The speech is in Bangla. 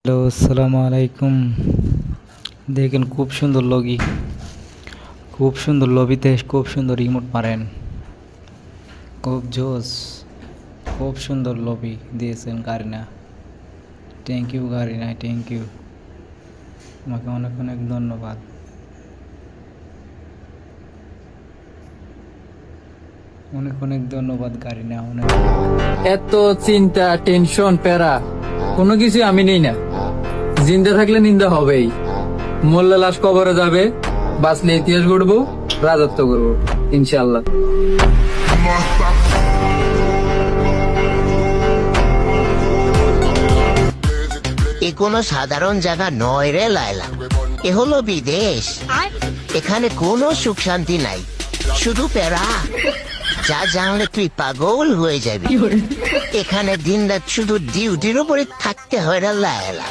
হ্যালো, আসসালামু আলাইকুম। দেখেন খুব সুন্দর লগি, খুব সুন্দর লবিতে খুব সুন্দর রিমোট মারেন, খুব জোস, খুব সুন্দর লবি দিয়েছেন গারিনা। থ্যাংক ইউ গারিনা, থ্যাংক ইউ, তোমাকে অনেক অনেক ধন্যবাদ। অনেক অনেক ধন্যবাদ গারিনা, অনেক। এত চিন্তা টেনশন প্যারা কোনো কিছু আমি নেই না। জিন্দা থাকলে নিন্দা হবেই, মরলে লাশ কবরে যাবে, বাঁচলে ইতিহাস গড়বো, রাজত্ব করবো ইনশাল্লাহ। এ কোনো সাধারণ জায়গা নয় রে লায়লা, এ হলো বিদেশ। এখানে কোনো সুখ শান্তি নাই, শুধু প্যারা। যা জানলে তুই পাগল হয়ে যাবি। এখানে দিন রাত শুধু ডিউটির উপরে থাকতে হয় রে লায়লা।